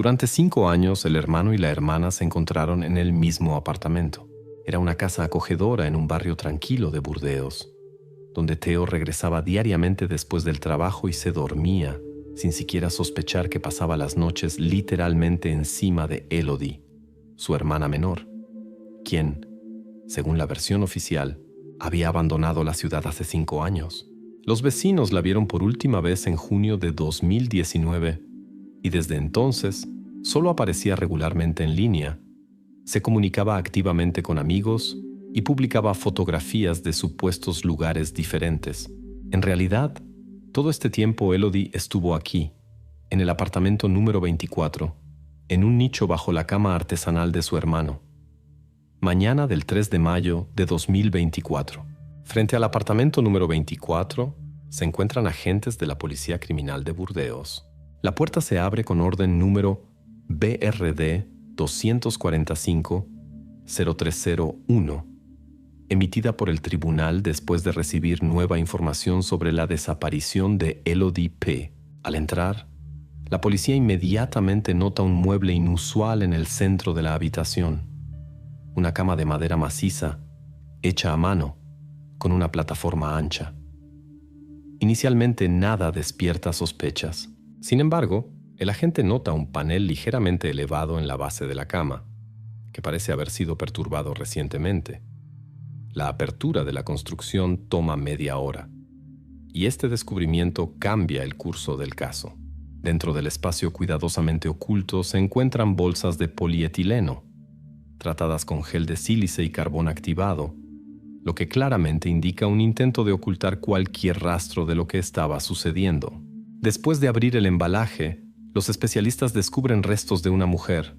Durante 5 años, el hermano y la hermana se encontraron en el mismo apartamento. Era una casa acogedora en un barrio tranquilo de Burdeos, donde Theo regresaba diariamente después del trabajo y se dormía, sin siquiera sospechar que pasaba las noches literalmente encima de Elodie, su hermana menor, quien, según la versión oficial, había abandonado la ciudad hace 5 años. Los vecinos la vieron por última vez en junio de 2019 y desde entonces solo aparecía regularmente en línea, se comunicaba activamente con amigos y publicaba fotografías de supuestos lugares diferentes. En realidad, todo este tiempo Elodie estuvo aquí, en el apartamento número 24, en un nicho bajo la cama artesanal de su hermano. Mañana del 3 de mayo de 2024. Frente al apartamento número 24 se encuentran agentes de la Policía Criminal de Burdeos. La puerta se abre con orden número BRD 245-0301, emitida por el tribunal después de recibir nueva información sobre la desaparición de Elodie P. Al entrar, la policía inmediatamente nota un mueble inusual en el centro de la habitación. Una cama de madera maciza, hecha a mano, con una plataforma ancha. Inicialmente nada despierta sospechas. Sin embargo, el agente nota un panel ligeramente elevado en la base de la cama, que parece haber sido perturbado recientemente. La apertura de la construcción toma media hora, y este descubrimiento cambia el curso del caso. Dentro del espacio cuidadosamente oculto se encuentran bolsas de polietileno, tratadas con gel de sílice y carbón activado, lo que claramente indica un intento de ocultar cualquier rastro de lo que estaba sucediendo. Después de abrir el embalaje, los especialistas descubren restos de una mujer.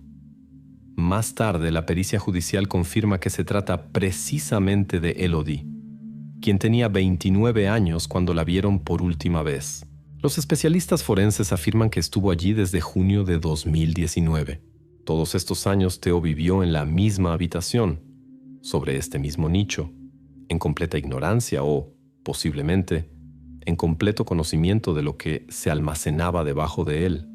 Más tarde, la pericia judicial confirma que se trata precisamente de Elodie, quien tenía 29 años cuando la vieron por última vez. Los especialistas forenses afirman que estuvo allí desde junio de 2019. Todos estos años Theo vivió en la misma habitación, sobre este mismo nicho, en completa ignorancia o, posiblemente, en completo conocimiento de lo que se almacenaba debajo de él.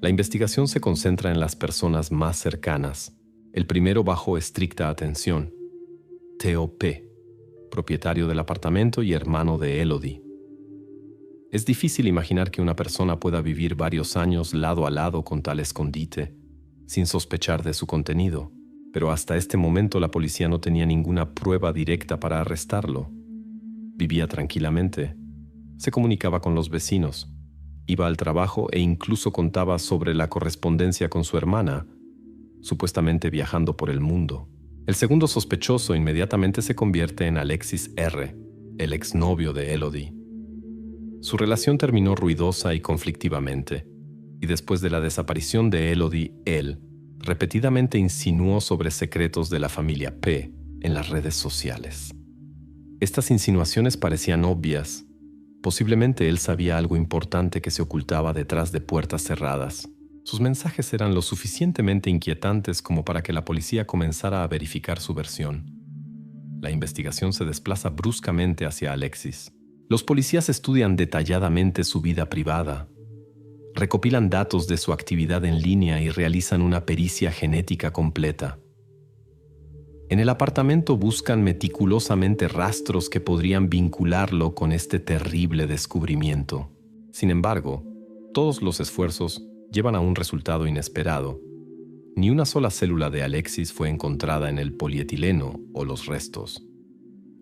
La investigación se concentra en las personas más cercanas, el primero bajo estricta atención, Theo P., propietario del apartamento y hermano de Elodie. Es difícil imaginar que una persona pueda vivir varios años lado a lado con tal escondite, sin sospechar de su contenido, pero hasta este momento la policía no tenía ninguna prueba directa para arrestarlo. Vivía tranquilamente, se comunicaba con los vecinos, iba al trabajo e incluso contaba sobre la correspondencia con su hermana, supuestamente viajando por el mundo. El segundo sospechoso inmediatamente se convierte en Alexis R., el exnovio de Elodie. Su relación terminó ruidosa y conflictivamente, y después de la desaparición de Elodie, él repetidamente insinuó sobre secretos de la familia P. en las redes sociales. Estas insinuaciones parecían obvias. Posiblemente él sabía algo importante que se ocultaba detrás de puertas cerradas. Sus mensajes eran lo suficientemente inquietantes como para que la policía comenzara a verificar su versión. La investigación se desplaza bruscamente hacia Alexis. Los policías estudian detalladamente su vida privada, recopilan datos de su actividad en línea y realizan una pericia genética completa. En el apartamento buscan meticulosamente rastros que podrían vincularlo con este terrible descubrimiento. Sin embargo, todos los esfuerzos llevan a un resultado inesperado. Ni una sola célula de Alexis fue encontrada en el polietileno o los restos.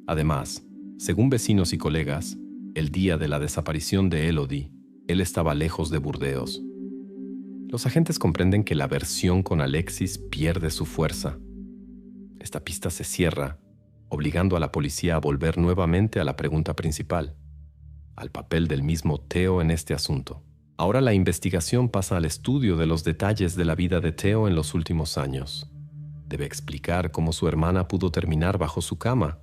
Además, según vecinos y colegas, el día de la desaparición de Elodie, él estaba lejos de Burdeos. Los agentes comprenden que la versión con Alexis pierde su fuerza. Esta pista se cierra, obligando a la policía a volver nuevamente a la pregunta principal, al papel del mismo Theo en este asunto. Ahora la investigación pasa al estudio de los detalles de la vida de Theo en los últimos años. Debe explicar cómo su hermana pudo terminar bajo su cama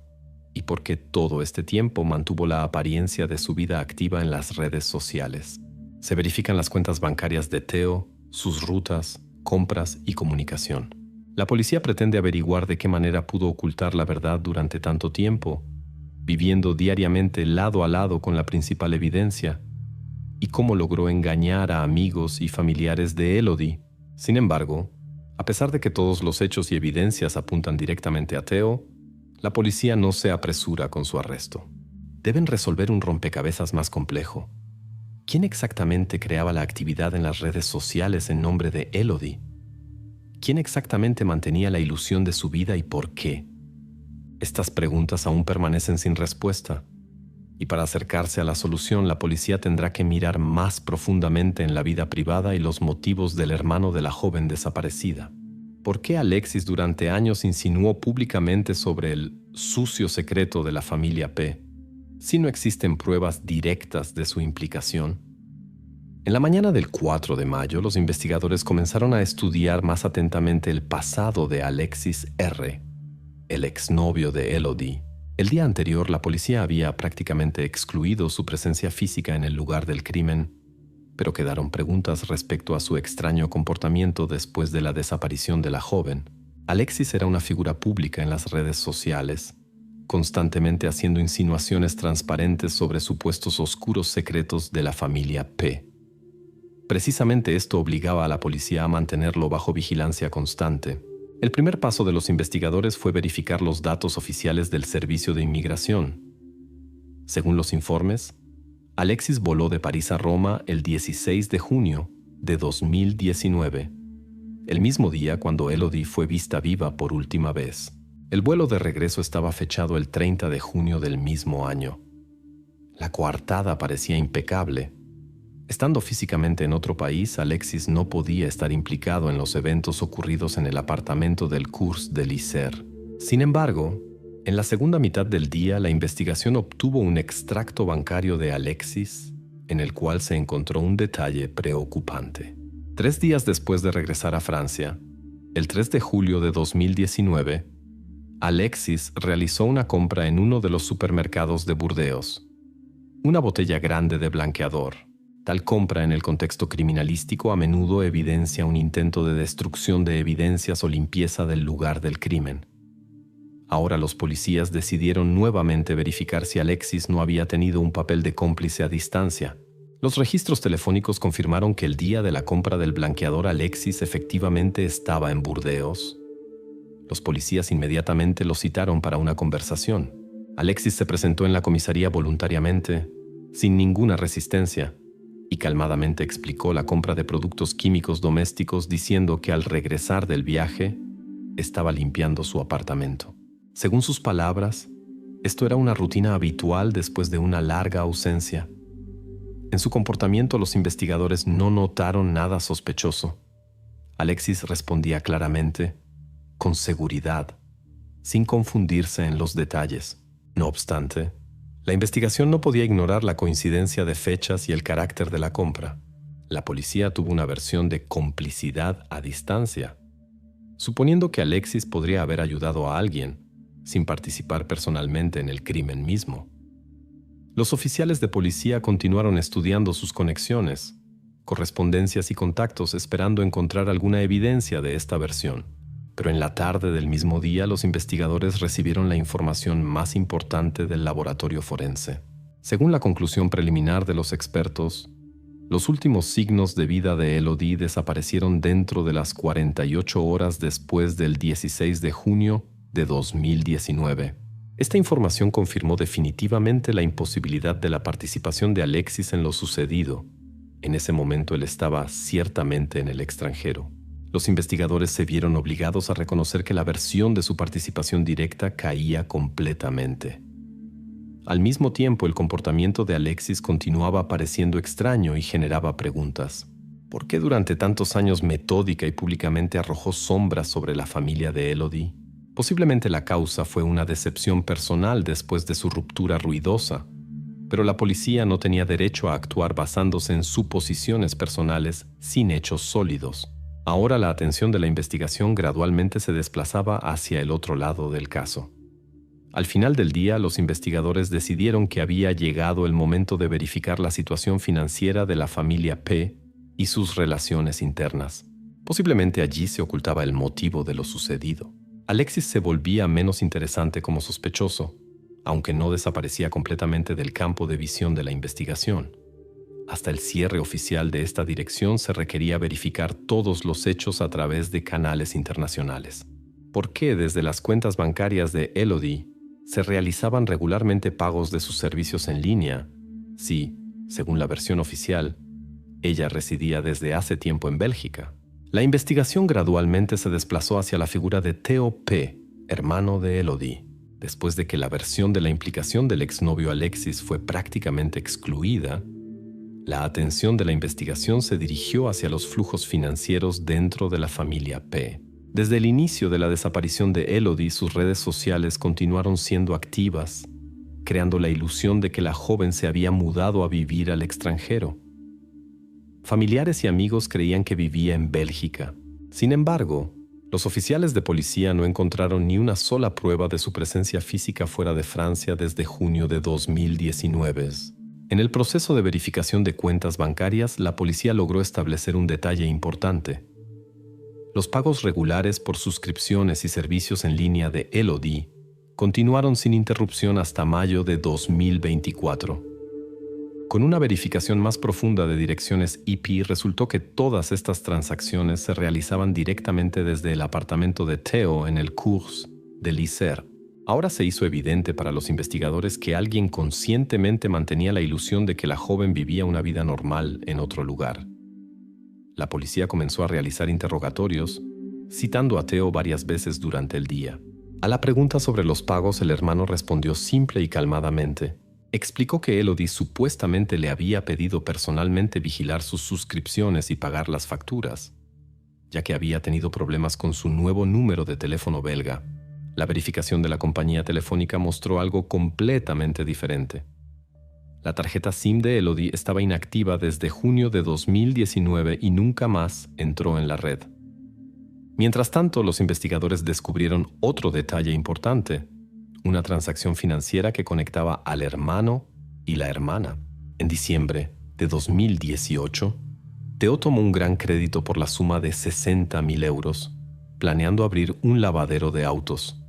y por qué todo este tiempo mantuvo la apariencia de su vida activa en las redes sociales. Se verifican las cuentas bancarias de Theo, sus rutas, compras y comunicación. La policía pretende averiguar de qué manera pudo ocultar la verdad durante tanto tiempo, viviendo diariamente lado a lado con la principal evidencia, y cómo logró engañar a amigos y familiares de Elodie Sin embargo, a pesar de que todos los hechos y evidencias apuntan directamente a Theo, la policía no se apresura con su arresto. Deben resolver un rompecabezas más complejo. ¿Quién exactamente creaba la actividad en las redes sociales en nombre de Elodie? ¿Quién exactamente mantenía la ilusión de su vida y por qué? Estas preguntas aún permanecen sin respuesta. Y para acercarse a la solución, la policía tendrá que mirar más profundamente en la vida privada y los motivos del hermano de la joven desaparecida. ¿Por qué Alexis durante años insinuó públicamente sobre el sucio secreto de la familia P, si no existen pruebas directas de su implicación? En la mañana del 4 de mayo, los investigadores comenzaron a estudiar más atentamente el pasado de Alexis R., el exnovio de Elodie. El día anterior, la policía había prácticamente excluido su presencia física en el lugar del crimen, pero quedaron preguntas respecto a su extraño comportamiento después de la desaparición de la joven. Alexis era una figura pública en las redes sociales, constantemente haciendo insinuaciones transparentes sobre supuestos oscuros secretos de la familia P. Precisamente esto obligaba a la policía a mantenerlo bajo vigilancia constante. El primer paso de los investigadores fue verificar los datos oficiales del Servicio de Inmigración. Según los informes, Alexis voló de París a Roma el 16 de junio de 2019, el mismo día cuando Elodie fue vista viva por última vez. El vuelo de regreso estaba fechado el 30 de junio del mismo año. La coartada parecía impecable. Estando físicamente en otro país, Alexis no podía estar implicado en los eventos ocurridos en el apartamento del Cours de l'Isère. Sin embargo, en la segunda mitad del día, la investigación obtuvo un extracto bancario de Alexis, en el cual se encontró un detalle preocupante. 3 días después de regresar a Francia, el 3 de julio de 2019, Alexis realizó una compra en uno de los supermercados de Burdeos. Una botella grande de blanqueador. Tal compra en el contexto criminalístico a menudo evidencia un intento de destrucción de evidencias o limpieza del lugar del crimen. Ahora los policías decidieron nuevamente verificar si Alexis no había tenido un papel de cómplice a distancia. Los registros telefónicos confirmaron que el día de la compra del blanqueador Alexis efectivamente estaba en Burdeos. Los policías inmediatamente lo citaron para una conversación. Alexis se presentó en la comisaría voluntariamente, sin ninguna resistencia, y calmadamente explicó la compra de productos químicos domésticos diciendo que al regresar del viaje estaba limpiando su apartamento. Según sus palabras, esto era una rutina habitual después de una larga ausencia. En su comportamiento los investigadores no notaron nada sospechoso. Alexis respondía claramente, con seguridad, sin confundirse en los detalles. No obstante, la investigación no podía ignorar la coincidencia de fechas y el carácter de la compra. La policía tuvo una versión de complicidad a distancia, suponiendo que Alexis podría haber ayudado a alguien, sin participar personalmente en el crimen mismo. Los oficiales de policía continuaron estudiando sus conexiones, correspondencias y contactos esperando encontrar alguna evidencia de esta versión. Pero en la tarde del mismo día, los investigadores recibieron la información más importante del laboratorio forense. Según la conclusión preliminar de los expertos, los últimos signos de vida de Elodie desaparecieron dentro de las 48 horas después del 16 de junio de 2019. Esta información confirmó definitivamente la imposibilidad de la participación de Alexis en lo sucedido. En ese momento él estaba ciertamente en el extranjero. Los investigadores se vieron obligados a reconocer que la versión de su participación directa caía completamente. Al mismo tiempo, el comportamiento de Alexis continuaba pareciendo extraño y generaba preguntas. ¿Por qué durante tantos años metódica y públicamente arrojó sombras sobre la familia de Elodie? Posiblemente la causa fue una decepción personal después de su ruptura ruidosa, pero la policía no tenía derecho a actuar basándose en suposiciones personales sin hechos sólidos. Ahora la atención de la investigación gradualmente se desplazaba hacia el otro lado del caso. Al final del día, los investigadores decidieron que había llegado el momento de verificar la situación financiera de la familia P y sus relaciones internas. Posiblemente allí se ocultaba el motivo de lo sucedido. Alexis se volvía menos interesante como sospechoso, aunque no desaparecía completamente del campo de visión de la investigación. Hasta el cierre oficial de esta dirección se requería verificar todos los hechos a través de canales internacionales. ¿Por qué desde las cuentas bancarias de Elodie se realizaban regularmente pagos de sus servicios en línea si, según la versión oficial, ella residía desde hace tiempo en Bélgica? La investigación gradualmente se desplazó hacia la figura de Theo P., hermano de Elodie. Después de que la versión de la implicación del exnovio Alexis fue prácticamente excluida, la atención de la investigación se dirigió hacia los flujos financieros dentro de la familia P. Desde el inicio de la desaparición de Elodie, sus redes sociales continuaron siendo activas, creando la ilusión de que la joven se había mudado a vivir al extranjero. Familiares y amigos creían que vivía en Bélgica. Sin embargo, los oficiales de policía no encontraron ni una sola prueba de su presencia física fuera de Francia desde junio de 2019. En el proceso de verificación de cuentas bancarias, la policía logró establecer un detalle importante. Los pagos regulares por suscripciones y servicios en línea de Elodie continuaron sin interrupción hasta mayo de 2024. Con una verificación más profunda de direcciones IP, resultó que todas estas transacciones se realizaban directamente desde el apartamento de Theo en el Cours de l'Isère. Ahora se hizo evidente para los investigadores que alguien conscientemente mantenía la ilusión de que la joven vivía una vida normal en otro lugar. La policía comenzó a realizar interrogatorios, citando a Theo varias veces durante el día. A la pregunta sobre los pagos, el hermano respondió simple y calmadamente. Explicó que Elodie supuestamente le había pedido personalmente vigilar sus suscripciones y pagar las facturas, ya que había tenido problemas con su nuevo número de teléfono belga. La verificación de la compañía telefónica mostró algo completamente diferente. La tarjeta SIM de Elodie estaba inactiva desde junio de 2019 y nunca más entró en la red. Mientras tanto, los investigadores descubrieron otro detalle importante: una transacción financiera que conectaba al hermano y la hermana. En diciembre de 2018, Theo tomó un gran crédito por la suma de 60.000 euros, planeando abrir un lavadero de autos.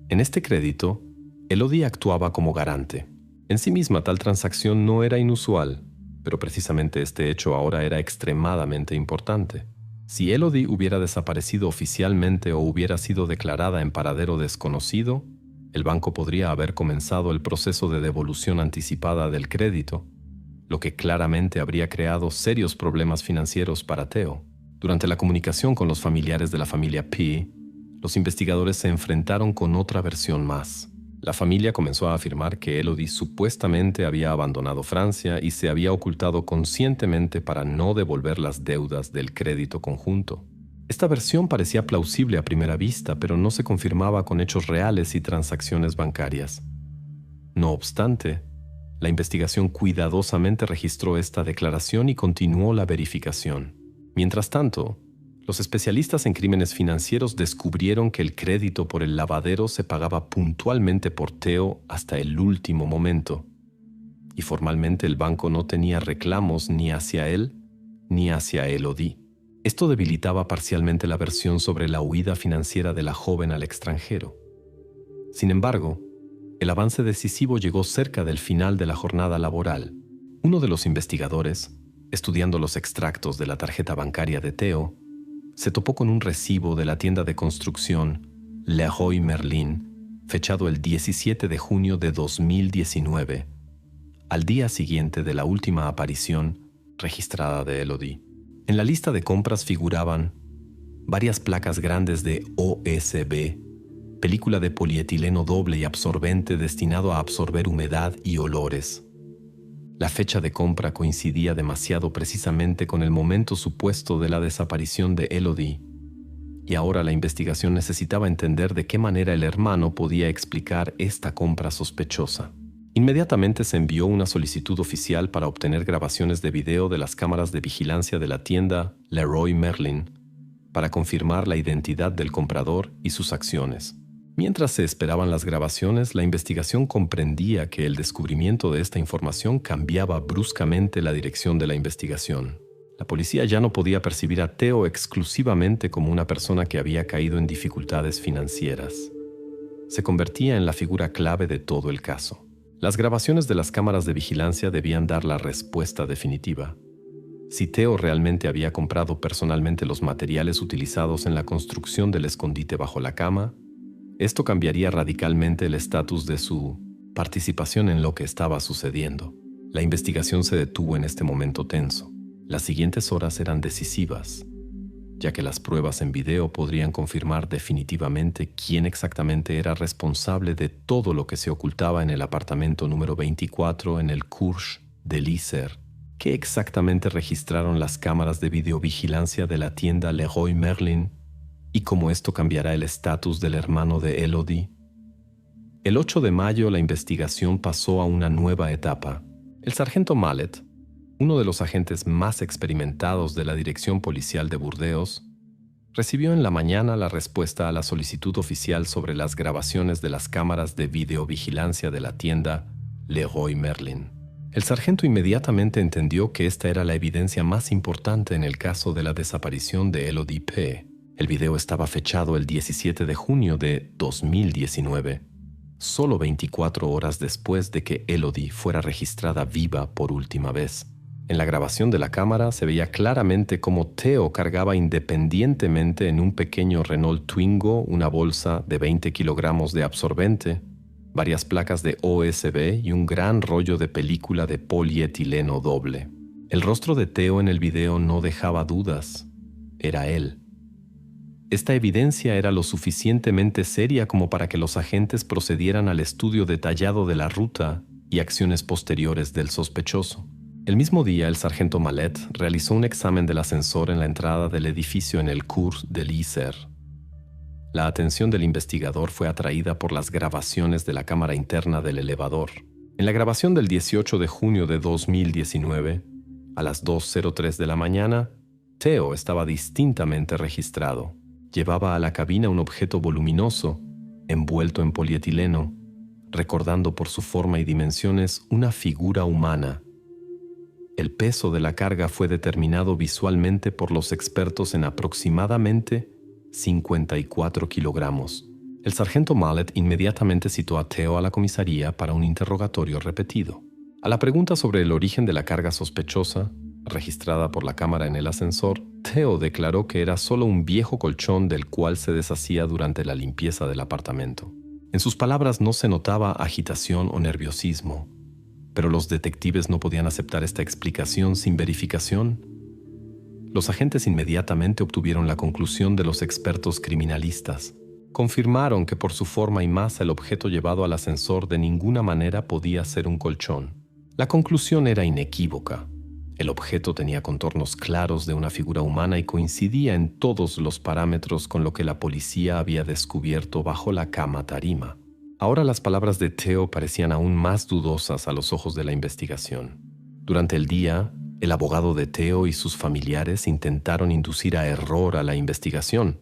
En este crédito, Elodie actuaba como garante. En sí misma, tal transacción no era inusual, pero precisamente este hecho ahora era extremadamente importante. Si Elodie hubiera desaparecido oficialmente o hubiera sido declarada en paradero desconocido, el banco podría haber comenzado el proceso de devolución anticipada del crédito, lo que claramente habría creado serios problemas financieros para Theo. Durante la comunicación con los familiares de la familia P., los investigadores se enfrentaron con otra versión más. La familia comenzó a afirmar que Elodie supuestamente había abandonado Francia y se había ocultado conscientemente para no devolver las deudas del crédito conjunto. Esta versión parecía plausible a primera vista, pero no se confirmaba con hechos reales y transacciones bancarias. No obstante, la investigación cuidadosamente registró esta declaración y continuó la verificación. Mientras tanto, los especialistas en crímenes financieros descubrieron que el crédito por el lavadero se pagaba puntualmente por Theo hasta el último momento, y formalmente el banco no tenía reclamos ni hacia él ni hacia Elodie. Esto debilitaba parcialmente la versión sobre la huida financiera de la joven al extranjero. Sin embargo, el avance decisivo llegó cerca del final de la jornada laboral. Uno de los investigadores, estudiando los extractos de la tarjeta bancaria de Theo, se topó con un recibo de la tienda de construcción Leroy Merlin, fechado el 17 de junio de 2019, al día siguiente de la última aparición registrada de Elodie. En la lista de compras figuraban varias placas grandes de OSB, película de polietileno doble y absorbente destinado a absorber humedad y olores. La fecha de compra coincidía demasiado precisamente con el momento supuesto de la desaparición de Elodie, y ahora la investigación necesitaba entender de qué manera el hermano podía explicar esta compra sospechosa. Inmediatamente se envió una solicitud oficial para obtener grabaciones de video de las cámaras de vigilancia de la tienda Leroy Merlin para confirmar la identidad del comprador y sus acciones. Mientras se esperaban las grabaciones, la investigación comprendía que el descubrimiento de esta información cambiaba bruscamente la dirección de la investigación. La policía ya no podía percibir a Theo exclusivamente como una persona que había caído en dificultades financieras. Se convertía en la figura clave de todo el caso. Las grabaciones de las cámaras de vigilancia debían dar la respuesta definitiva. Si Theo realmente había comprado personalmente los materiales utilizados en la construcción del escondite bajo la cama, esto cambiaría radicalmente el estatus de su participación en lo que estaba sucediendo. La investigación se detuvo en este momento tenso. Las siguientes horas eran decisivas, ya que las pruebas en video podrían confirmar definitivamente quién exactamente era responsable de todo lo que se ocultaba en el apartamento número 24 en el Cours de l'Isère. ¿Qué exactamente registraron las cámaras de videovigilancia de la tienda Leroy Merlin y cómo esto cambiará el estatus del hermano de Elodie? El 8 de mayo la investigación pasó a una nueva etapa. El sargento Mallet, uno de los agentes más experimentados de la Dirección Policial de Burdeos, recibió en la mañana la respuesta a la solicitud oficial sobre las grabaciones de las cámaras de videovigilancia de la tienda Leroy Merlin. El sargento inmediatamente entendió que esta era la evidencia más importante en el caso de la desaparición de Elodie P. El video estaba fechado el 17 de junio de 2019, solo 24 horas después de que Elodie fuera registrada viva por última vez. En la grabación de la cámara se veía claramente cómo Theo cargaba independientemente en un pequeño Renault Twingo una bolsa de 20 kilogramos de absorbente, varias placas de OSB y un gran rollo de película de polietileno doble. El rostro de Theo en el video no dejaba dudas. Era él. Esta evidencia era lo suficientemente seria como para que los agentes procedieran al estudio detallado de la ruta y acciones posteriores del sospechoso. El mismo día, el sargento Mallet realizó un examen del ascensor en la entrada del edificio en el Cours de l'Isère. La atención del investigador fue atraída por las grabaciones de la cámara interna del elevador. En la grabación del 18 de junio de 2019, a las 2:03 de la mañana, Theo estaba distintamente registrado. Llevaba a la cabina un objeto voluminoso, envuelto en polietileno, recordando por su forma y dimensiones una figura humana. El peso de la carga fue determinado visualmente por los expertos en aproximadamente 54 kilogramos. El sargento Mallet inmediatamente citó a Theo a la comisaría para un interrogatorio repetido. A la pregunta sobre el origen de la carga sospechosa, registrada por la cámara en el ascensor, Theo declaró que era solo un viejo colchón del cual se deshacía durante la limpieza del apartamento. En sus palabras no se notaba agitación o nerviosismo, pero los detectives no podían aceptar esta explicación sin verificación. Los agentes inmediatamente obtuvieron la conclusión de los expertos criminalistas. Confirmaron que por su forma y masa el objeto llevado al ascensor de ninguna manera podía ser un colchón. La conclusión era inequívoca. El objeto tenía contornos claros de una figura humana y coincidía en todos los parámetros con lo que la policía había descubierto bajo la cama tarima. Ahora las palabras de Theo parecían aún más dudosas a los ojos de la investigación. Durante el día, el abogado de Theo y sus familiares intentaron inducir a error a la investigación,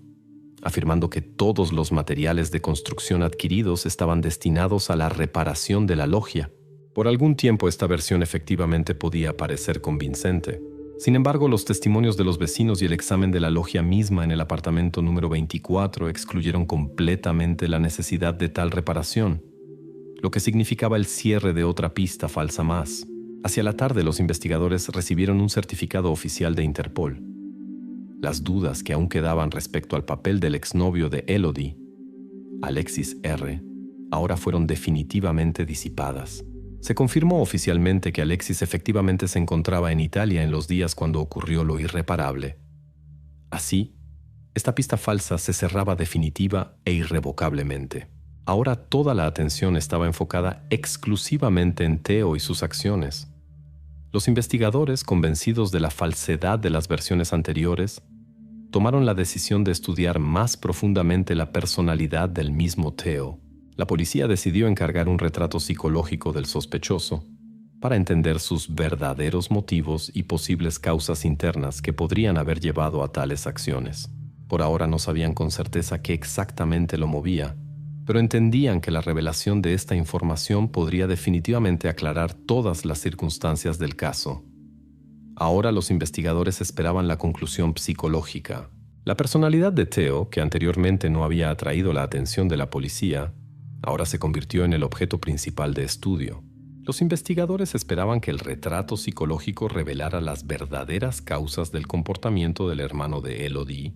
afirmando que todos los materiales de construcción adquiridos estaban destinados a la reparación de la logia. Por algún tiempo esta versión efectivamente podía parecer convincente. Sin embargo, los testimonios de los vecinos y el examen de la logia misma en el apartamento número 24 excluyeron completamente la necesidad de tal reparación, lo que significaba el cierre de otra pista falsa más. Hacia la tarde, los investigadores recibieron un certificado oficial de Interpol. Las dudas que aún quedaban respecto al papel del exnovio de Elodie, Alexis R., ahora fueron definitivamente disipadas. Se confirmó oficialmente que Alexis efectivamente se encontraba en Italia en los días cuando ocurrió lo irreparable. Así, esta pista falsa se cerraba definitiva e irrevocablemente. Ahora toda la atención estaba enfocada exclusivamente en Theo y sus acciones. Los investigadores, convencidos de la falsedad de las versiones anteriores, tomaron la decisión de estudiar más profundamente la personalidad del mismo Theo. La policía decidió encargar un retrato psicológico del sospechoso para entender sus verdaderos motivos y posibles causas internas que podrían haber llevado a tales acciones. Por ahora no sabían con certeza qué exactamente lo movía, pero entendían que la revelación de esta información podría definitivamente aclarar todas las circunstancias del caso. Ahora los investigadores esperaban la conclusión psicológica. La personalidad de Theo, que anteriormente no había atraído la atención de la policía, ahora se convirtió en el objeto principal de estudio. Los investigadores esperaban que el retrato psicológico revelara las verdaderas causas del comportamiento del hermano de Elodie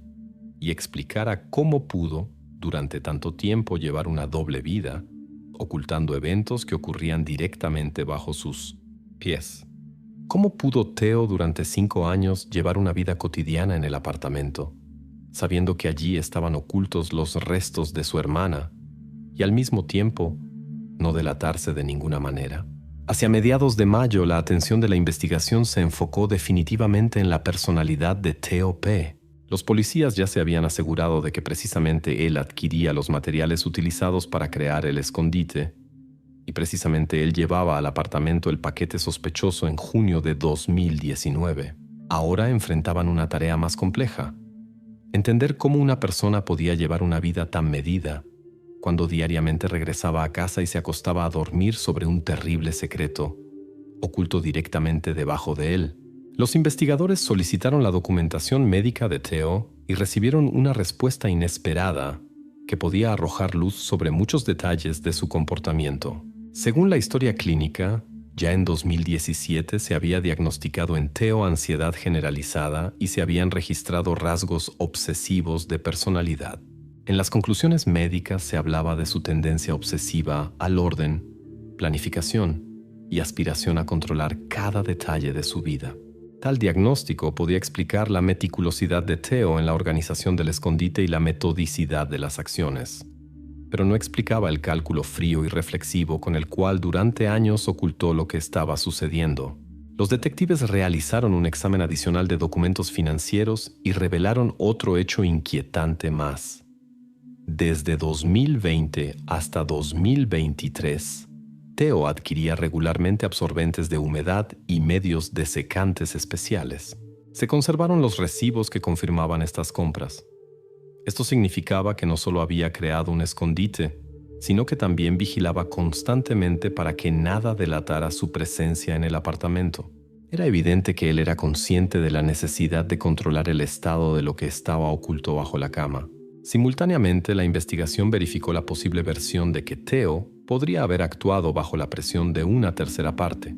y explicara cómo pudo, durante tanto tiempo, llevar una doble vida, ocultando eventos que ocurrían directamente bajo sus pies. ¿Cómo pudo Theo durante 5 años llevar una vida cotidiana en el apartamento, sabiendo que allí estaban ocultos los restos de su hermana, y al mismo tiempo no delatarse de ninguna manera? Hacia mediados de mayo, la atención de la investigación se enfocó definitivamente en la personalidad de Theo P. Los policías ya se habían asegurado de que precisamente él adquiría los materiales utilizados para crear el escondite, y precisamente él llevaba al apartamento el paquete sospechoso en junio de 2019. Ahora enfrentaban una tarea más compleja: entender cómo una persona podía llevar una vida tan medida cuando diariamente regresaba a casa y se acostaba a dormir sobre un terrible secreto, oculto directamente debajo de él. Los investigadores solicitaron la documentación médica de Theo y recibieron una respuesta inesperada que podía arrojar luz sobre muchos detalles de su comportamiento. Según la historia clínica, ya en 2017 se había diagnosticado en Theo ansiedad generalizada y se habían registrado rasgos obsesivos de personalidad. En las conclusiones médicas se hablaba de su tendencia obsesiva al orden, planificación y aspiración a controlar cada detalle de su vida. Tal diagnóstico podía explicar la meticulosidad de Theo en la organización del escondite y la metodicidad de las acciones, pero no explicaba el cálculo frío y reflexivo con el cual durante años ocultó lo que estaba sucediendo. Los detectives realizaron un examen adicional de documentos financieros y revelaron otro hecho inquietante más. Desde 2020 hasta 2023, Theo adquiría regularmente absorbentes de humedad y medios desecantes especiales. Se conservaron los recibos que confirmaban estas compras. Esto significaba que no solo había creado un escondite, sino que también vigilaba constantemente para que nada delatara su presencia en el apartamento. Era evidente que él era consciente de la necesidad de controlar el estado de lo que estaba oculto bajo la cama. Simultáneamente, la investigación verificó la posible versión de que Theo podría haber actuado bajo la presión de una tercera parte,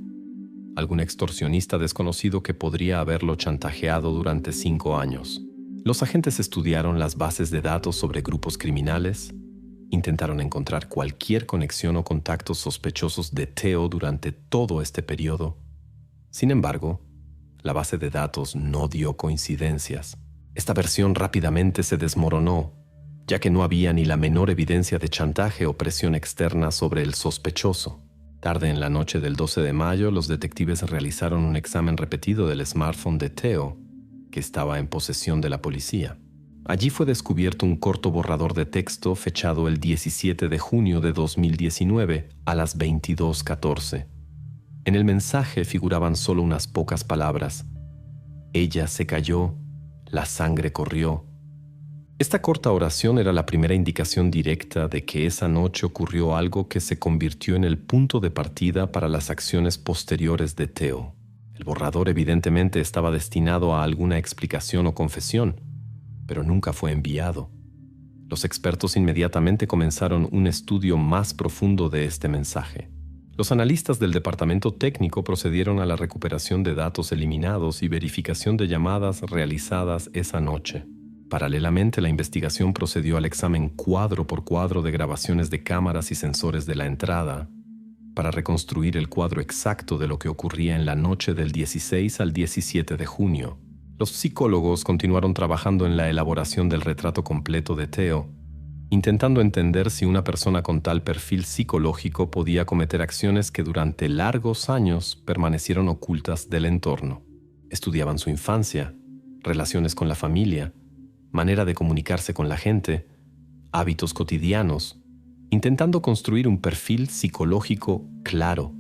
algún extorsionista desconocido que podría haberlo chantajeado durante 5 años. Los agentes estudiaron las bases de datos sobre grupos criminales, intentaron encontrar cualquier conexión o contactos sospechosos de Theo durante todo este periodo. Sin embargo, la base de datos no dio coincidencias. Esta versión rápidamente se desmoronó, ya que no había ni la menor evidencia de chantaje o presión externa sobre el sospechoso. Tarde en la noche del 12 de mayo, los detectives realizaron un examen repetido del smartphone de Theo, que estaba en posesión de la policía. Allí fue descubierto un corto borrador de texto fechado el 17 de junio de 2019 a las 22:14. En el mensaje figuraban solo unas pocas palabras: ella se cayó, la sangre corrió. Esta corta oración era la primera indicación directa de que esa noche ocurrió algo que se convirtió en el punto de partida para las acciones posteriores de Theo. El borrador evidentemente estaba destinado a alguna explicación o confesión, pero nunca fue enviado. Los expertos inmediatamente comenzaron un estudio más profundo de este mensaje. Los analistas del departamento técnico procedieron a la recuperación de datos eliminados y verificación de llamadas realizadas esa noche. Paralelamente, la investigación procedió al examen cuadro por cuadro de grabaciones de cámaras y sensores de la entrada para reconstruir el cuadro exacto de lo que ocurría en la noche del 16 al 17 de junio. Los psicólogos continuaron trabajando en la elaboración del retrato completo de Theo, intentando entender si una persona con tal perfil psicológico podía cometer acciones que durante largos años permanecieron ocultas del entorno. Estudiaban su infancia, relaciones con la familia, manera de comunicarse con la gente, hábitos cotidianos, intentando construir un perfil psicológico claro.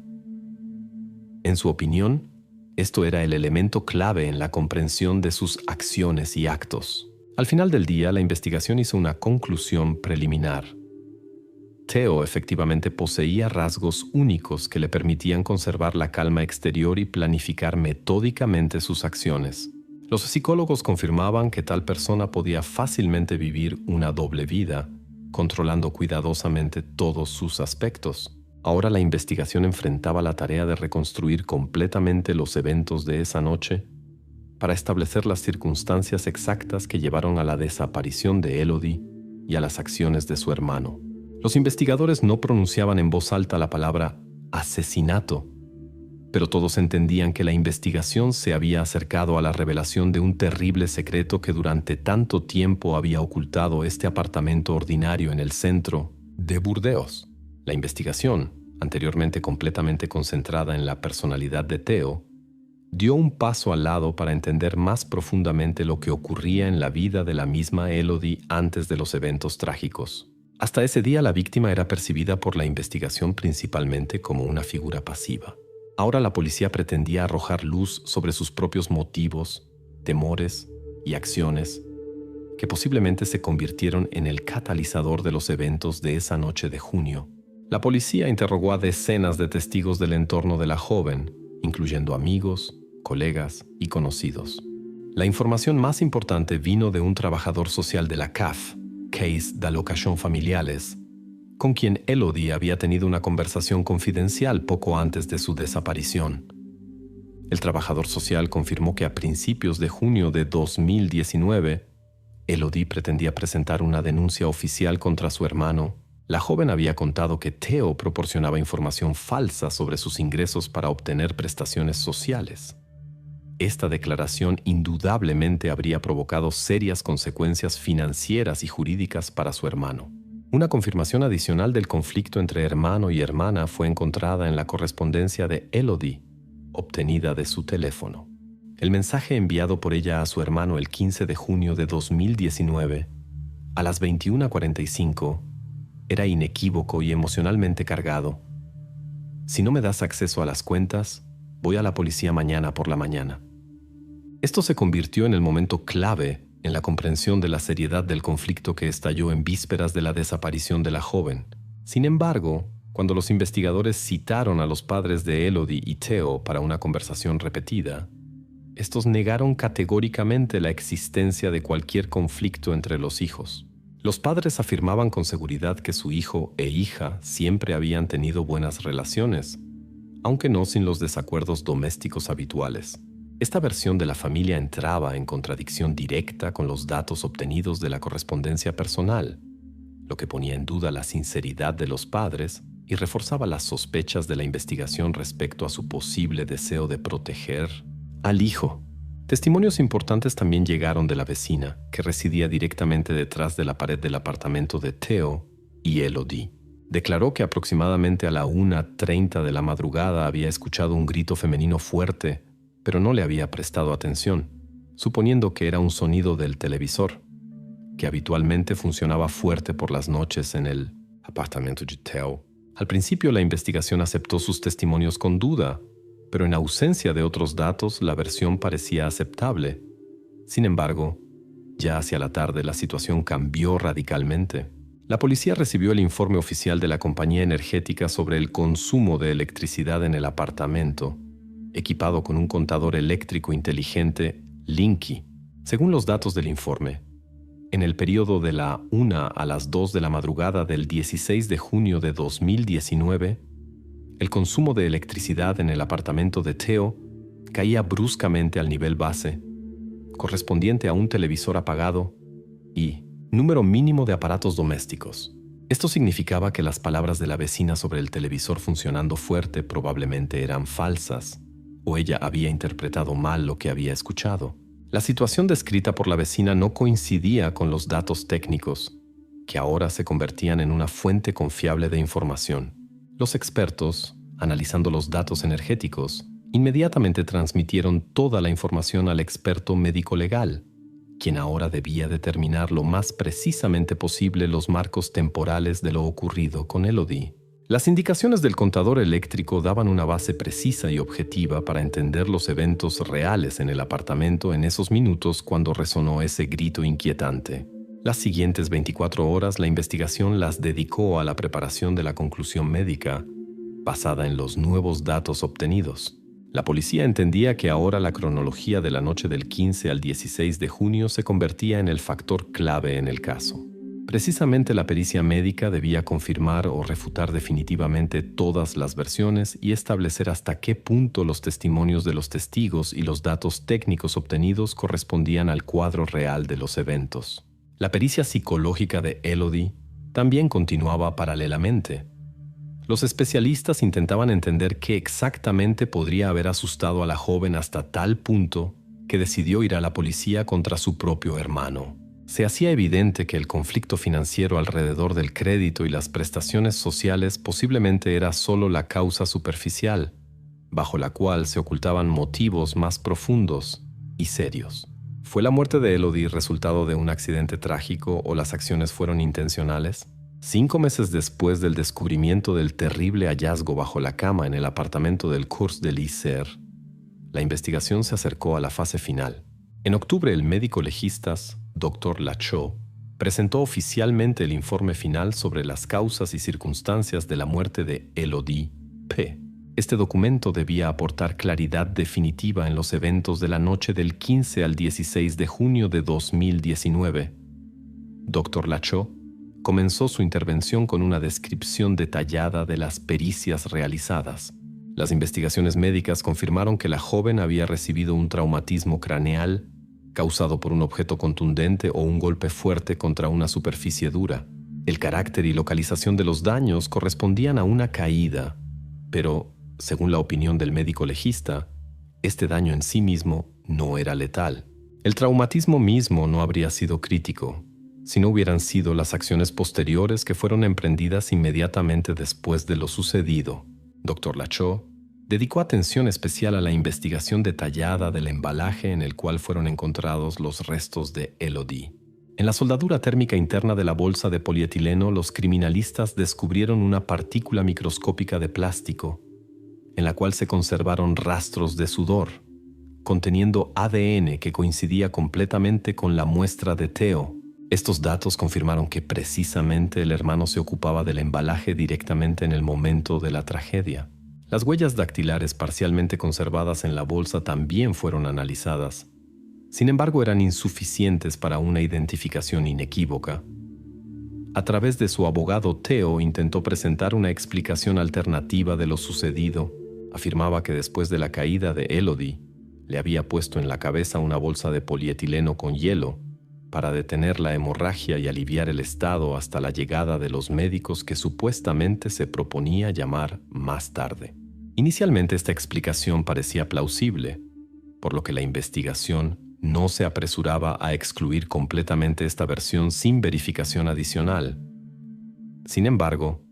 En su opinión, esto era el elemento clave en la comprensión de sus acciones y actos. Al final del día, la investigación hizo una conclusión preliminar. Theo efectivamente poseía rasgos únicos que le permitían conservar la calma exterior y planificar metódicamente sus acciones. Los psicólogos confirmaban que tal persona podía fácilmente vivir una doble vida, controlando cuidadosamente todos sus aspectos. Ahora la investigación enfrentaba la tarea de reconstruir completamente los eventos de esa noche para establecer las circunstancias exactas que llevaron a la desaparición de Elodie y a las acciones de su hermano. Los investigadores no pronunciaban en voz alta la palabra asesinato, pero todos entendían que la investigación se había acercado a la revelación de un terrible secreto que durante tanto tiempo había ocultado este apartamento ordinario en el centro de Burdeos. La investigación, anteriormente completamente concentrada en la personalidad de Theo, dio un paso al lado para entender más profundamente lo que ocurría en la vida de la misma Elodie antes de los eventos trágicos. Hasta ese día la víctima era percibida por la investigación principalmente como una figura pasiva. Ahora la policía pretendía arrojar luz sobre sus propios motivos, temores y acciones que posiblemente se convirtieron en el catalizador de los eventos de esa noche de junio. La policía interrogó a decenas de testigos del entorno de la joven, incluyendo amigos, colegas y conocidos. La información más importante vino de un trabajador social de la CAF, Caisse d'Allocations Familiales, con quien Elodie había tenido una conversación confidencial poco antes de su desaparición. El trabajador social confirmó que a principios de junio de 2019, Elodie pretendía presentar una denuncia oficial contra su hermano. La joven había contado que Theo proporcionaba información falsa sobre sus ingresos para obtener prestaciones sociales. Esta declaración indudablemente habría provocado serias consecuencias financieras y jurídicas para su hermano. Una confirmación adicional del conflicto entre hermano y hermana fue encontrada en la correspondencia de Elodie, obtenida de su teléfono. El mensaje enviado por ella a su hermano el 15 de junio de 2019, a las 21:45, era inequívoco y emocionalmente cargado. Si no me das acceso a las cuentas, voy a la policía mañana por la mañana. Esto se convirtió en el momento clave en la comprensión de la seriedad del conflicto que estalló en vísperas de la desaparición de la joven. Sin embargo, cuando los investigadores citaron a los padres de Elodie y Theo para una conversación repetida, estos negaron categóricamente la existencia de cualquier conflicto entre los hijos. Los padres afirmaban con seguridad que su hijo e hija siempre habían tenido buenas relaciones, aunque no sin los desacuerdos domésticos habituales. Esta versión de la familia entraba en contradicción directa con los datos obtenidos de la correspondencia personal, lo que ponía en duda la sinceridad de los padres y reforzaba las sospechas de la investigación respecto a su posible deseo de proteger al hijo. Testimonios importantes también llegaron de la vecina, que residía directamente detrás de la pared del apartamento de Theo y Elodie. Declaró que aproximadamente a la 1:30 de la madrugada había escuchado un grito femenino fuerte, pero no le había prestado atención, suponiendo que era un sonido del televisor, que habitualmente funcionaba fuerte por las noches en el apartamento de Theo. Al principio la investigación aceptó sus testimonios con duda, pero en ausencia de otros datos la versión parecía aceptable. Sin embargo, ya hacia la tarde la situación cambió radicalmente. La policía recibió el informe oficial de la compañía energética sobre el consumo de electricidad en el apartamento, equipado con un contador eléctrico inteligente Linky. Según los datos del informe, en el periodo de la 1 a las 2 de la madrugada del 16 de junio de 2019, el consumo de electricidad en el apartamento de Theo caía bruscamente al nivel base, correspondiente a un televisor apagado y número mínimo de aparatos domésticos. Esto significaba que las palabras de la vecina sobre el televisor funcionando fuerte probablemente eran falsas, o ella había interpretado mal lo que había escuchado. La situación descrita por la vecina no coincidía con los datos técnicos, que ahora se convertían en una fuente confiable de información. Los expertos, analizando los datos energéticos, inmediatamente transmitieron toda la información al experto médico-legal, quien ahora debía determinar lo más precisamente posible los marcos temporales de lo ocurrido con Elodie. Las indicaciones del contador eléctrico daban una base precisa y objetiva para entender los eventos reales en el apartamento en esos minutos cuando resonó ese grito inquietante. Las siguientes 24 horas la investigación las dedicó a la preparación de la conclusión médica, basada en los nuevos datos obtenidos. La policía entendía que ahora la cronología de la noche del 15 al 16 de junio se convertía en el factor clave en el caso. Precisamente la pericia médica debía confirmar o refutar definitivamente todas las versiones y establecer hasta qué punto los testimonios de los testigos y los datos técnicos obtenidos correspondían al cuadro real de los eventos. La pericia psicológica de Elodie también continuaba paralelamente. Los especialistas intentaban entender qué exactamente podría haber asustado a la joven hasta tal punto que decidió ir a la policía contra su propio hermano. Se hacía evidente que el conflicto financiero alrededor del crédito y las prestaciones sociales posiblemente era solo la causa superficial, bajo la cual se ocultaban motivos más profundos y serios. ¿Fue la muerte de Elodie resultado de un accidente trágico o las acciones fueron intencionales? 5 meses después del descubrimiento del terrible hallazgo bajo la cama en el apartamento del Cours de l'Isère, la investigación se acercó a la fase final. En octubre, el médico legista, Dr. Lachaud, presentó oficialmente el informe final sobre las causas y circunstancias de la muerte de Elodie P. Este documento debía aportar claridad definitiva en los eventos de la noche del 15 al 16 de junio de 2019. Dr. Lachaud comenzó su intervención con una descripción detallada de las pericias realizadas. Las investigaciones médicas confirmaron que la joven había recibido un traumatismo craneal causado por un objeto contundente o un golpe fuerte contra una superficie dura. El carácter y localización de los daños correspondían a una caída, pero, según la opinión del médico legista, este daño en sí mismo no era letal. El traumatismo mismo no habría sido crítico, si no hubieran sido las acciones posteriores que fueron emprendidas inmediatamente después de lo sucedido. Dr. Lachaud dedicó atención especial a la investigación detallada del embalaje en el cual fueron encontrados los restos de Elodie. En la soldadura térmica interna de la bolsa de polietileno, los criminalistas descubrieron una partícula microscópica de plástico, en la cual se conservaron rastros de sudor, conteniendo ADN que coincidía completamente con la muestra de Theo. Estos datos confirmaron que precisamente el hermano se ocupaba del embalaje directamente en el momento de la tragedia. Las huellas dactilares parcialmente conservadas en la bolsa también fueron analizadas. Sin embargo, eran insuficientes para una identificación inequívoca. A través de su abogado, Theo intentó presentar una explicación alternativa de lo sucedido. Afirmaba que después de la caída de Elodie, le había puesto en la cabeza una bolsa de polietileno con hielo para detener la hemorragia y aliviar el estado hasta la llegada de los médicos que supuestamente se proponía llamar más tarde. Inicialmente esta explicación parecía plausible, por lo que la investigación no se apresuraba a excluir completamente esta versión sin verificación adicional. Sin embargo,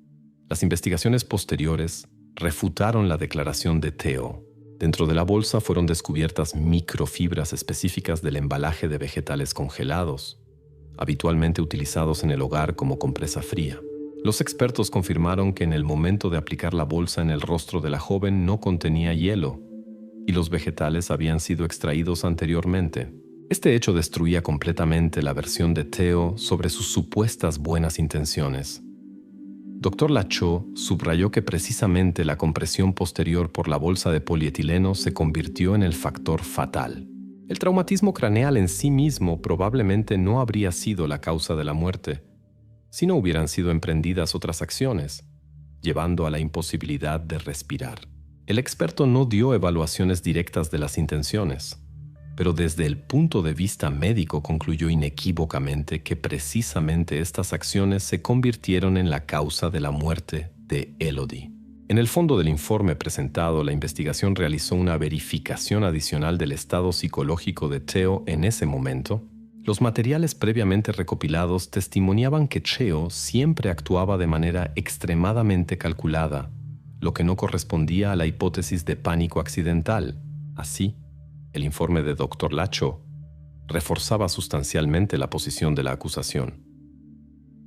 las investigaciones posteriores refutaron la declaración de Theo. Dentro de la bolsa fueron descubiertas microfibras específicas del embalaje de vegetales congelados, habitualmente utilizados en el hogar como compresa fría. Los expertos confirmaron que en el momento de aplicar la bolsa en el rostro de la joven no contenía hielo, y los vegetales habían sido extraídos anteriormente. Este hecho destruía completamente la versión de Theo sobre sus supuestas buenas intenciones. Dr. Lachaud subrayó que precisamente la compresión posterior por la bolsa de polietileno se convirtió en el factor fatal. El traumatismo craneal en sí mismo probablemente no habría sido la causa de la muerte, si no hubieran sido emprendidas otras acciones, llevando a la imposibilidad de respirar. El experto no dio evaluaciones directas de las intenciones, pero desde el punto de vista médico concluyó inequívocamente que precisamente estas acciones se convirtieron en la causa de la muerte de Elodie. En el fondo del informe presentado, la investigación realizó una verificación adicional del estado psicológico de Theo en ese momento. Los materiales previamente recopilados testimoniaban que Theo siempre actuaba de manera extremadamente calculada, lo que no correspondía a la hipótesis de pánico accidental. Así, el informe de Dr. Lachaud reforzaba sustancialmente la posición de la acusación.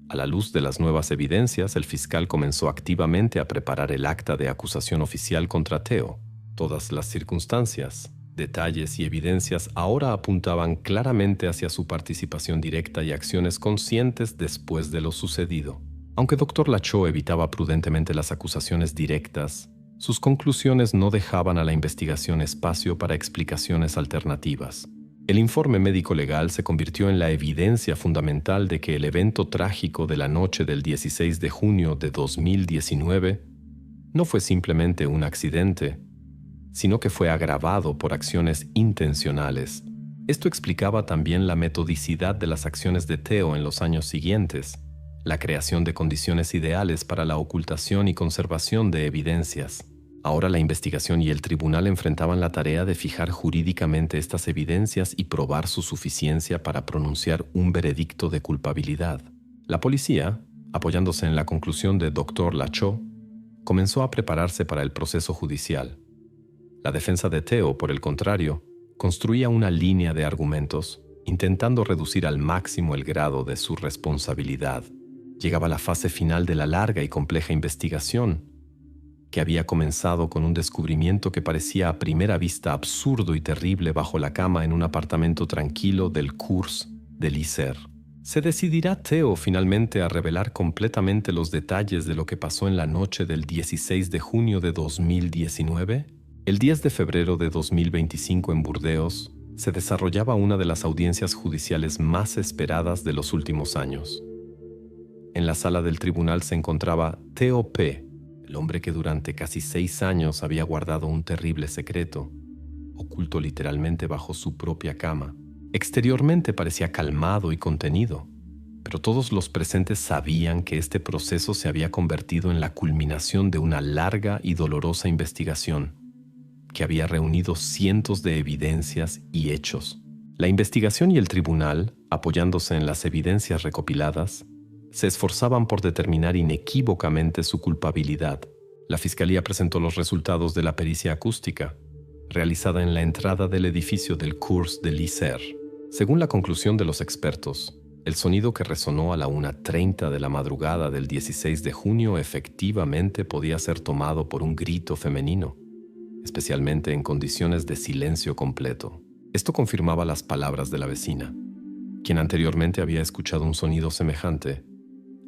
A la luz de las nuevas evidencias, el fiscal comenzó activamente a preparar el acta de acusación oficial contra Theo. Todas las circunstancias, detalles y evidencias ahora apuntaban claramente hacia su participación directa y acciones conscientes después de lo sucedido. Aunque Dr. Lachaud evitaba prudentemente las acusaciones directas, sus conclusiones no dejaban a la investigación espacio para explicaciones alternativas. El informe médico-legal se convirtió en la evidencia fundamental de que el evento trágico de la noche del 16 de junio de 2019 no fue simplemente un accidente, sino que fue agravado por acciones intencionales. Esto explicaba también la metodicidad de las acciones de Theo en los años siguientes, la creación de condiciones ideales para la ocultación y conservación de evidencias. Ahora la investigación y el tribunal enfrentaban la tarea de fijar jurídicamente estas evidencias y probar su suficiencia para pronunciar un veredicto de culpabilidad. La policía, apoyándose en la conclusión de Dr. Lachaud, comenzó a prepararse para el proceso judicial. La defensa de Theo, por el contrario, construía una línea de argumentos, intentando reducir al máximo el grado de su responsabilidad. Llegaba la fase final de la larga y compleja investigación, que había comenzado con un descubrimiento que parecía a primera vista absurdo y terrible bajo la cama en un apartamento tranquilo del Cours de l'Isère. ¿Se decidirá Theo finalmente a revelar completamente los detalles de lo que pasó en la noche del 16 de junio de 2019? El 10 de febrero de 2025 en Burdeos se desarrollaba una de las audiencias judiciales más esperadas de los últimos años. En la sala del tribunal se encontraba Theo P., el hombre que durante casi 6 años había guardado un terrible secreto, oculto literalmente bajo su propia cama. Exteriormente parecía calmado y contenido, pero todos los presentes sabían que este proceso se había convertido en la culminación de una larga y dolorosa investigación, que había reunido cientos de evidencias y hechos. La investigación y el tribunal, apoyándose en las evidencias recopiladas, se esforzaban por determinar inequívocamente su culpabilidad. La fiscalía presentó los resultados de la pericia acústica, realizada en la entrada del edificio del Cours de l'Isère. Según la conclusión de los expertos, el sonido que resonó a la 1:30 de la madrugada del 16 de junio efectivamente podía ser tomado por un grito femenino, especialmente en condiciones de silencio completo. Esto confirmaba las palabras de la vecina, quien anteriormente había escuchado un sonido semejante,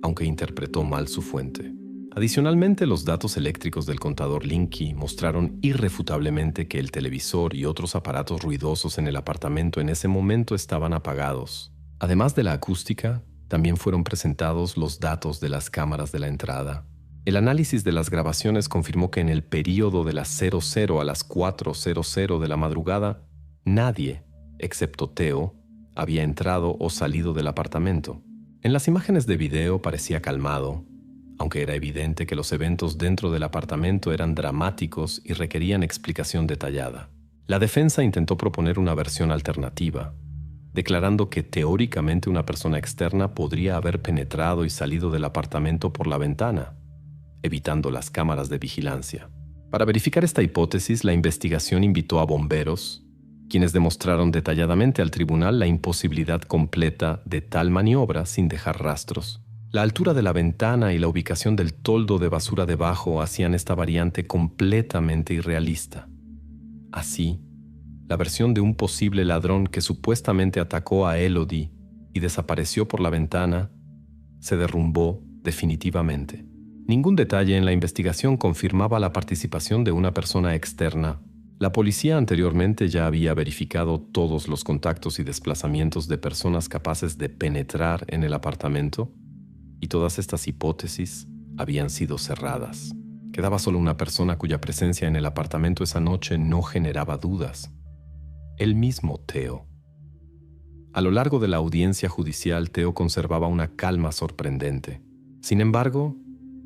aunque interpretó mal su fuente. Adicionalmente, los datos eléctricos del contador Linky mostraron irrefutablemente que el televisor y otros aparatos ruidosos en el apartamento en ese momento estaban apagados. Además de la acústica, también fueron presentados los datos de las cámaras de la entrada. El análisis de las grabaciones confirmó que en el período de las 00 a las 4:00 de la madrugada, nadie, excepto Theo, había entrado o salido del apartamento. En las imágenes de video parecía calmado, aunque era evidente que los eventos dentro del apartamento eran dramáticos y requerían explicación detallada. La defensa intentó proponer una versión alternativa, declarando que teóricamente una persona externa podría haber penetrado y salido del apartamento por la ventana, evitando las cámaras de vigilancia. Para verificar esta hipótesis, la investigación invitó a bomberos, quienes demostraron detalladamente al tribunal la imposibilidad completa de tal maniobra sin dejar rastros. La altura de la ventana y la ubicación del toldo de basura debajo hacían esta variante completamente irrealista. Así, la versión de un posible ladrón que supuestamente atacó a Elodie y desapareció por la ventana se derrumbó definitivamente. Ningún detalle en la investigación confirmaba la participación de una persona externa. La policía anteriormente ya había verificado todos los contactos y desplazamientos de personas capaces de penetrar en el apartamento, y todas estas hipótesis habían sido cerradas. Quedaba solo una persona cuya presencia en el apartamento esa noche no generaba dudas: el mismo Theo. A lo largo de la audiencia judicial, Theo conservaba una calma sorprendente. Sin embargo,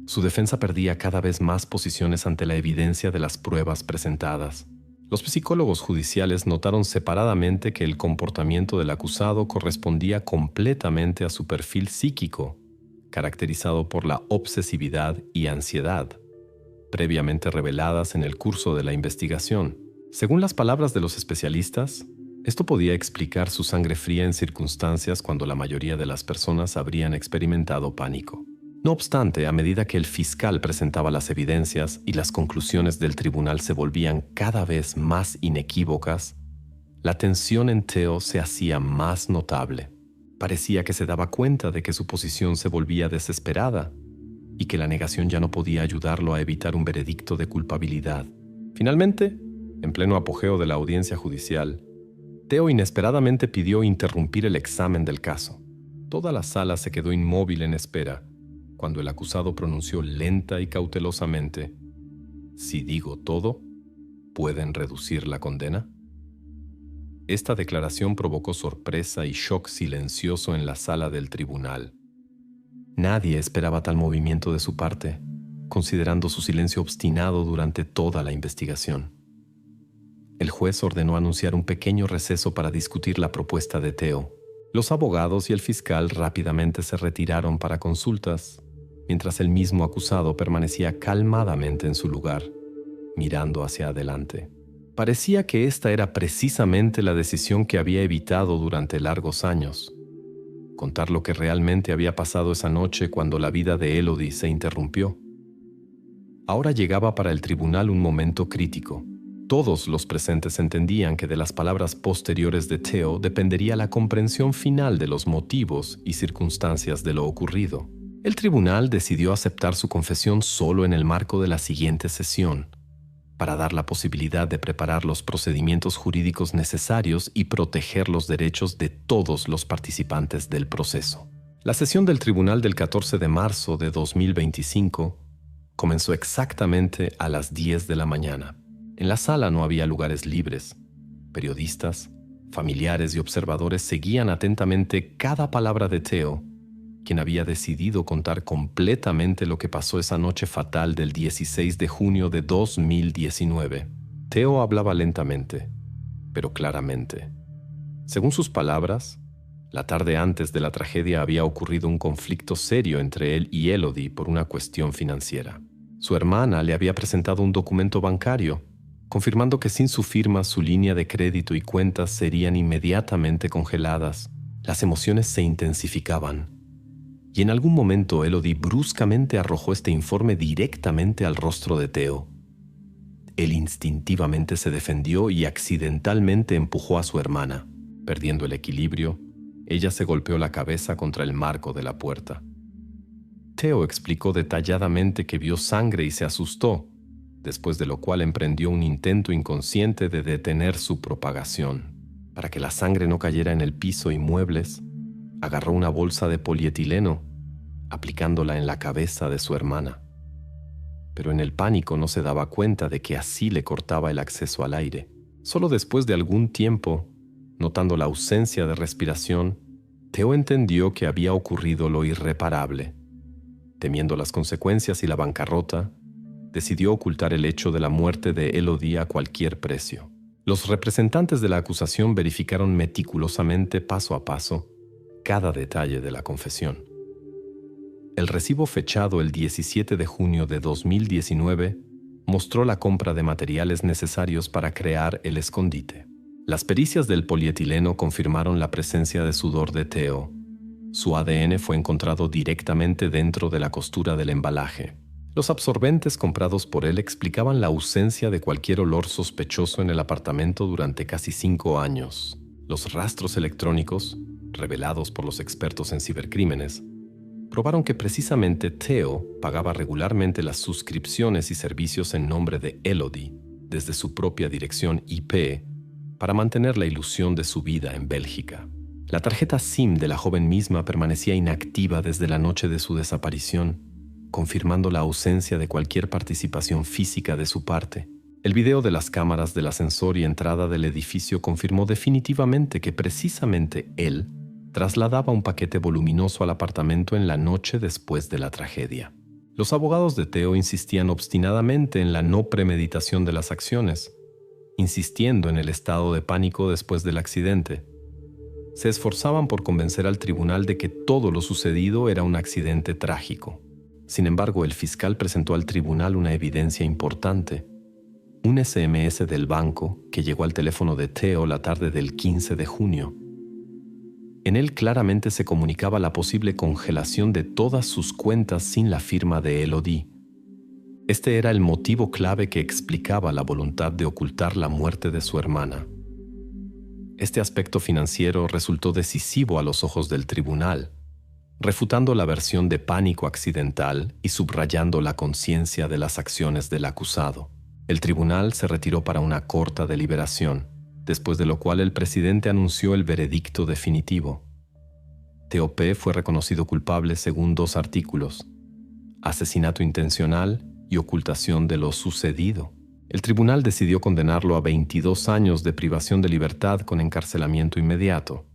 su defensa perdía cada vez más posiciones ante la evidencia de las pruebas presentadas. Los psicólogos judiciales notaron separadamente que el comportamiento del acusado correspondía completamente a su perfil psíquico, caracterizado por la obsesividad y ansiedad, previamente reveladas en el curso de la investigación. Según las palabras de los especialistas, esto podía explicar su sangre fría en circunstancias cuando la mayoría de las personas habrían experimentado pánico. No obstante, a medida que el fiscal presentaba las evidencias y las conclusiones del tribunal se volvían cada vez más inequívocas, la tensión en Theo se hacía más notable. Parecía que se daba cuenta de que su posición se volvía desesperada y que la negación ya no podía ayudarlo a evitar un veredicto de culpabilidad. Finalmente, en pleno apogeo de la audiencia judicial, Teo inesperadamente pidió interrumpir el examen del caso. Toda la sala se quedó inmóvil en espera, cuando el acusado pronunció lenta y cautelosamente: «Si digo todo, ¿pueden reducir la condena?». Esta declaración provocó sorpresa y shock silencioso en la sala del tribunal. Nadie esperaba tal movimiento de su parte, considerando su silencio obstinado durante toda la investigación. El juez ordenó anunciar un pequeño receso para discutir la propuesta de Teo. Los abogados y el fiscal rápidamente se retiraron para consultas, mientras el mismo acusado permanecía calmadamente en su lugar, mirando hacia adelante. Parecía que esta era precisamente la decisión que había evitado durante largos años: contar lo que realmente había pasado esa noche cuando la vida de Elodie se interrumpió. Ahora llegaba para el tribunal un momento crítico. Todos los presentes entendían que de las palabras posteriores de Teo dependería la comprensión final de los motivos y circunstancias de lo ocurrido. El tribunal decidió aceptar su confesión solo en el marco de la siguiente sesión, para dar la posibilidad de preparar los procedimientos jurídicos necesarios y proteger los derechos de todos los participantes del proceso. La sesión del tribunal del 14 de marzo de 2025 comenzó exactamente a las 10 de la mañana. En la sala no había lugares libres. Periodistas, familiares y observadores seguían atentamente cada palabra de Teo, quien había decidido contar completamente lo que pasó esa noche fatal del 16 de junio de 2019. Teo hablaba lentamente, pero claramente. Según sus palabras, la tarde antes de la tragedia había ocurrido un conflicto serio entre él y Elodie por una cuestión financiera. Su hermana le había presentado un documento bancario, confirmando que sin su firma su línea de crédito y cuentas serían inmediatamente congeladas. Las emociones se intensificaban, y en algún momento Elodie bruscamente arrojó este informe directamente al rostro de Teo. Él instintivamente se defendió y accidentalmente empujó a su hermana. Perdiendo el equilibrio, ella se golpeó la cabeza contra el marco de la puerta. Teo explicó detalladamente que vio sangre y se asustó, después de lo cual emprendió un intento inconsciente de detener su propagación. Para que la sangre no cayera en el piso y muebles, agarró una bolsa de polietileno, aplicándola en la cabeza de su hermana. Pero en el pánico no se daba cuenta de que así le cortaba el acceso al aire. Solo después de algún tiempo, notando la ausencia de respiración, Teo entendió que había ocurrido lo irreparable. Temiendo las consecuencias y la bancarrota, decidió ocultar el hecho de la muerte de Elodie a cualquier precio. Los representantes de la acusación verificaron meticulosamente, paso a paso, cada detalle de la confesión. El recibo fechado el 17 de junio de 2019 mostró la compra de materiales necesarios para crear el escondite. Las pericias del polietileno confirmaron la presencia de sudor de Teo. Su ADN fue encontrado directamente dentro de la costura del embalaje. Los absorbentes comprados por él explicaban la ausencia de cualquier olor sospechoso en el apartamento durante casi 5 años. Los rastros electrónicos, revelados por los expertos en cibercrímenes, probaron que precisamente Teo pagaba regularmente las suscripciones y servicios en nombre de Elodie desde su propia dirección IP para mantener la ilusión de su vida en Bélgica. La tarjeta SIM de la joven misma permanecía inactiva desde la noche de su desaparición, confirmando la ausencia de cualquier participación física de su parte. El video de las cámaras del ascensor y entrada del edificio confirmó definitivamente que precisamente él trasladaba un paquete voluminoso al apartamento en la noche después de la tragedia. Los abogados de Teo insistían obstinadamente en la no premeditación de las acciones, insistiendo en el estado de pánico después del accidente. Se esforzaban por convencer al tribunal de que todo lo sucedido era un accidente trágico. Sin embargo, el fiscal presentó al tribunal una evidencia importante: un SMS del banco que llegó al teléfono de Teo la tarde del 15 de junio. En él claramente se comunicaba la posible congelación de todas sus cuentas sin la firma de Elodie. Este era el motivo clave que explicaba la voluntad de ocultar la muerte de su hermana. Este aspecto financiero resultó decisivo a los ojos del tribunal, refutando la versión de pánico accidental y subrayando la conciencia de las acciones del acusado. El tribunal se retiró para una corta deliberación, después de lo cual el presidente anunció el veredicto definitivo. Theo P. fue reconocido culpable según 2 artículos: asesinato intencional y ocultación de lo sucedido. El tribunal decidió condenarlo a 22 años de privación de libertad con encarcelamiento inmediato.